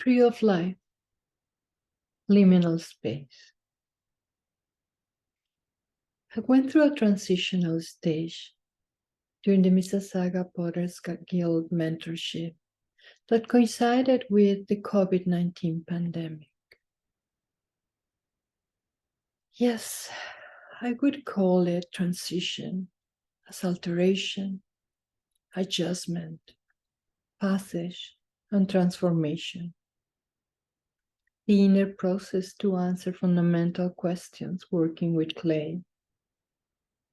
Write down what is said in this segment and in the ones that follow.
Tree of Life, Liminal Space. I went through a transitional stage during the Mississauga Potters Guild mentorship that coincided with the COVID-19 pandemic. Yes, I would call it transition as alteration, adjustment, passage, and transformation. The inner process to answer fundamental questions working with clay.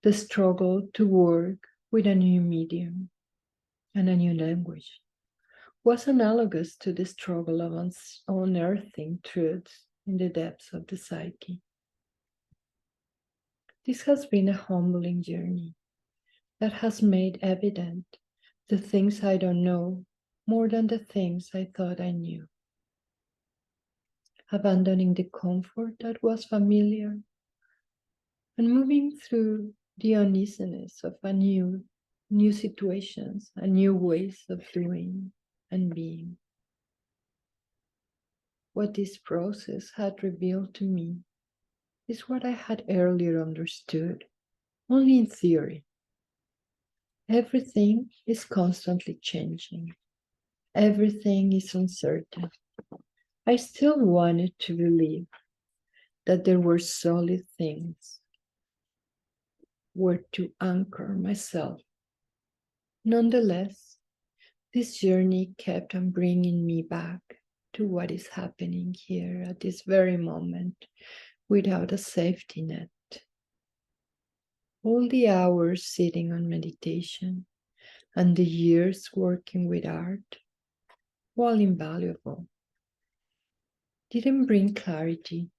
The struggle to work with a new medium and a new language was analogous to the struggle of unearthing truths in the depths of the psyche. This has been a humbling journey that has made evident the things I don't know more than the things I thought I knew. Abandoning the comfort that was familiar and moving through the uneasiness of new situations and new ways of doing and being. What this process had revealed to me is what I had earlier understood, only in theory. Everything is constantly changing. Everything is uncertain. I still wanted to believe that there were solid things where to anchor myself. Nonetheless, this journey kept on bringing me back to what is happening here at this very moment without a safety net. All the hours sitting on meditation and the years working with art, while invaluable, didn't bring clarity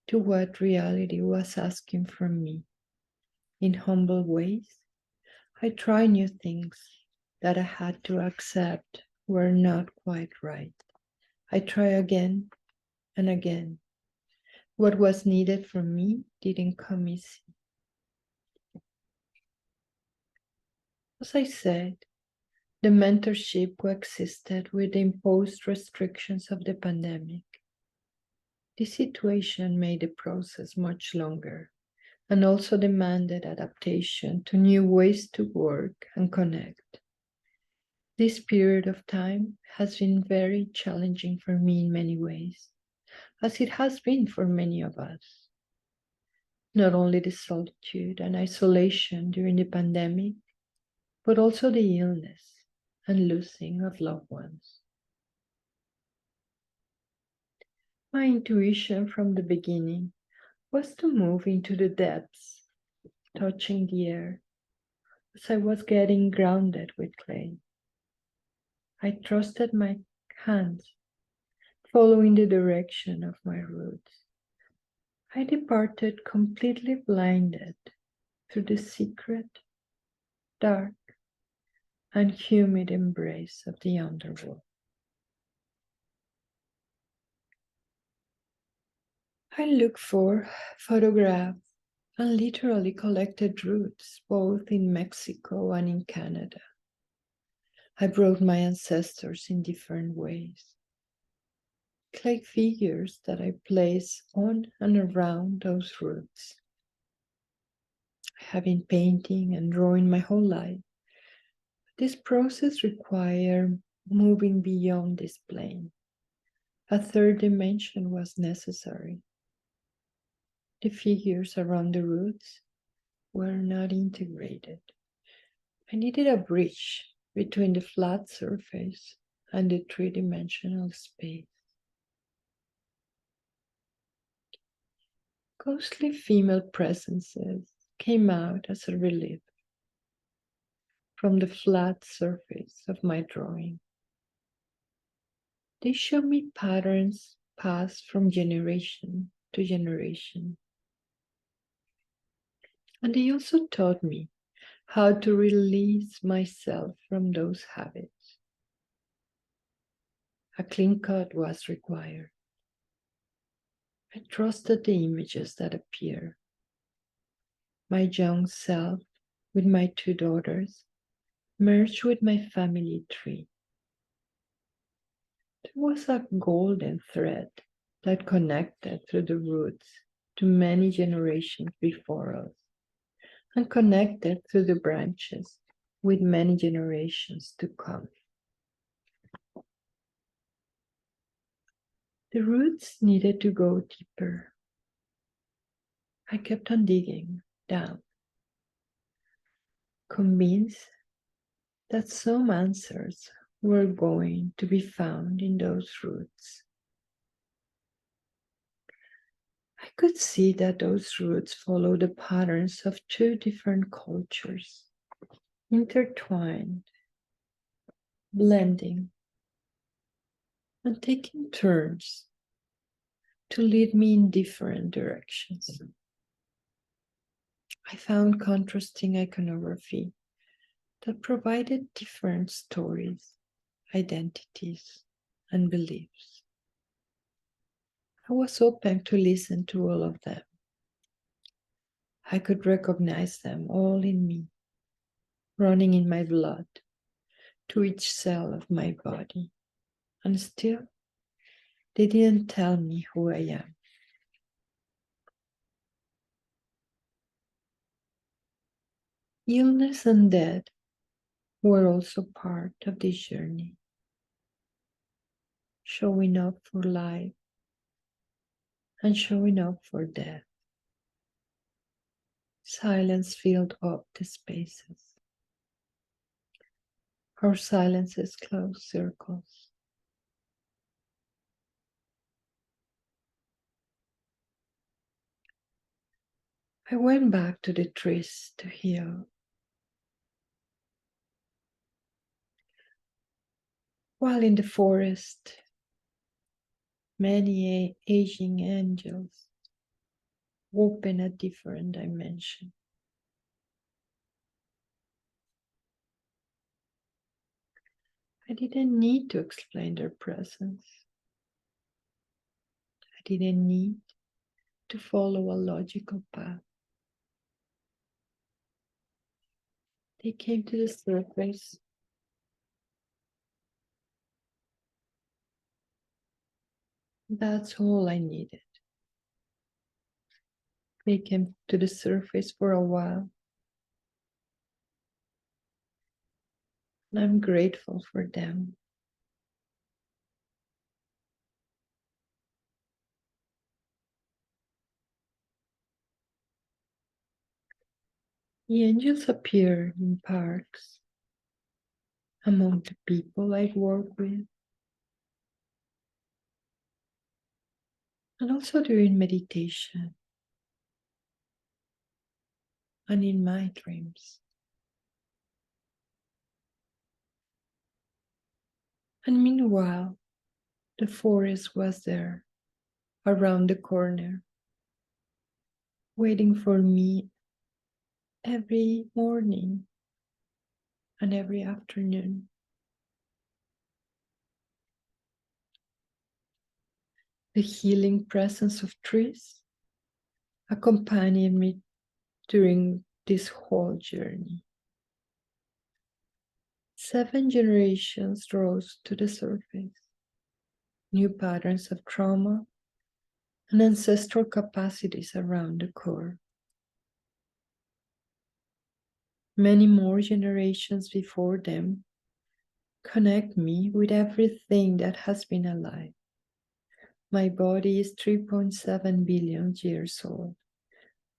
to what reality was asking from me. In humble ways, I tried new things that I had to accept were not quite right. I try again and again. What was needed from me didn't come easy. As I said, the mentorship coexisted with the imposed restrictions of the pandemic. This situation made the process much longer and also demanded adaptation to new ways to work and connect. This period of time has been very challenging for me in many ways, as it has been for many of us. Not only the solitude and isolation during the pandemic, but also the illness and losing of loved ones. My intuition from the beginning was to move into the depths, touching the air, as I was getting grounded with clay. I trusted my hands, following the direction of my roots. I departed completely blinded through the secret, dark, and humid embrace of the underworld. I looked for, photographed, and literally collected roots both in Mexico and in Canada. I brought my ancestors in different ways. Clay figures that I place on and around those roots. I have been painting and drawing my whole life. This process required moving beyond this plane. A third dimension was necessary. The figures around the roots were not integrated. I needed a bridge between the flat surface and the three-dimensional space. Ghostly female presences came out as a relief from the flat surface of my drawing. They showed me patterns passed from generation to generation. And they also taught me how to release myself from those habits. A clean cut was required. I trusted the images that appear. My young self with my two daughters merged with my family tree. The was a golden thread that connected through the roots to many generations before us and connected through the branches with many generations to come. The roots needed to go deeper. I kept on digging down, convinced that some answers were going to be found in those roots. I could see that those roots follow the patterns of two different cultures, intertwined, blending, and taking turns to lead me in different directions. I found contrasting iconography that provided different stories, identities, and beliefs. I was open to listen to all of them. I could recognize them all in me, running in my blood, to each cell of my body, and still they didn't tell me who I am. Illness and death were also part of this journey, showing up for life and showing up for death. Silence filled up the spaces. Our silences closed circles. I went back to the trees to heal. While in the forest, many aging angels open a different dimension. I didn't need to explain their presence. I didn't need to follow a logical path. They came to the surface. That's all I needed. They came to the surface for a while. And I'm grateful for them. The angels appear in parks, among the people I work with, and also during meditation and in my dreams. And meanwhile, the forest was there, around the corner, waiting for me every morning and every afternoon. The healing presence of trees accompanied me during this whole journey. 7 generations rose to the surface. New patterns of trauma and ancestral capacities around the core. Many more generations before them connect me with everything that has been alive. My body is 3.7 billion years old.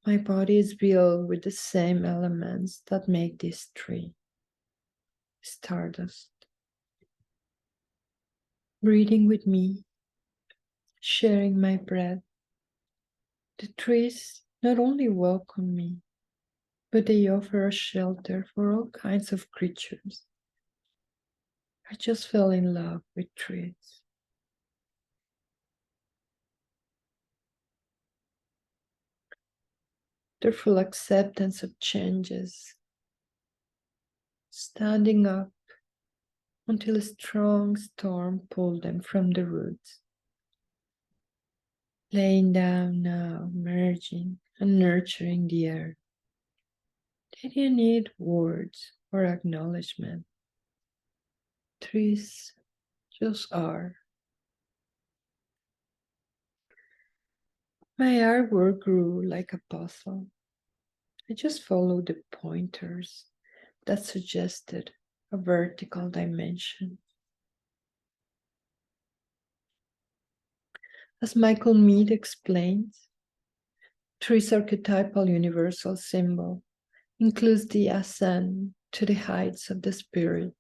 My body is built with the same elements that make this tree. Stardust. Breathing with me, sharing my breath. The trees not only welcome me, but they offer a shelter for all kinds of creatures. I just fell in love with trees. Their full acceptance of changes, standing up until a strong storm pulled them from the roots. Laying down now, merging and nurturing the earth. They didn't need words or acknowledgement. Trees just are. My artwork grew like a puzzle. I just followed the pointers that suggested a vertical dimension. As Michael Mead explains, Teresa's archetypal universal symbol includes the ascent to the heights of the spirit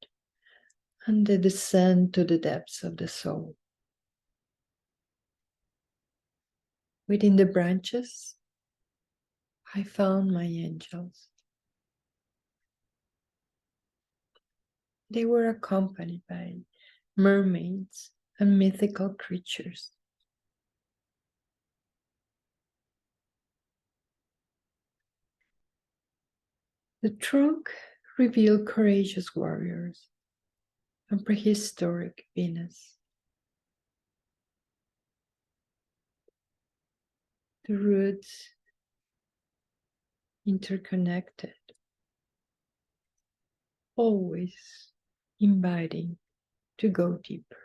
and the descent to the depths of the soul. Within the branches, I found my angels. They were accompanied by mermaids and mythical creatures. The trunk revealed courageous warriors and prehistoric Venus. The roots interconnected, always inviting to go deeper.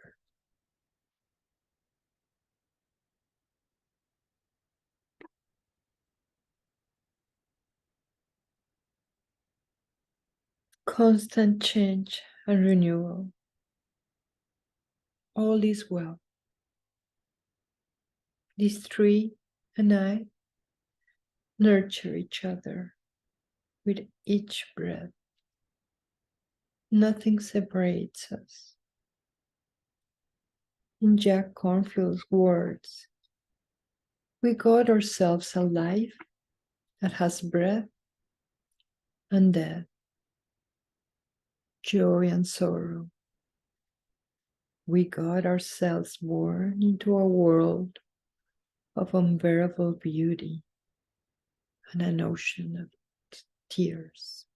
Constant change and renewal. All is well. These three and I nurture each other with each breath. Nothing separates us. In Jack Confluence's words, we got ourselves a life that has breath and death, joy and sorrow. We got ourselves born into a world of unbearable beauty and an ocean of tears.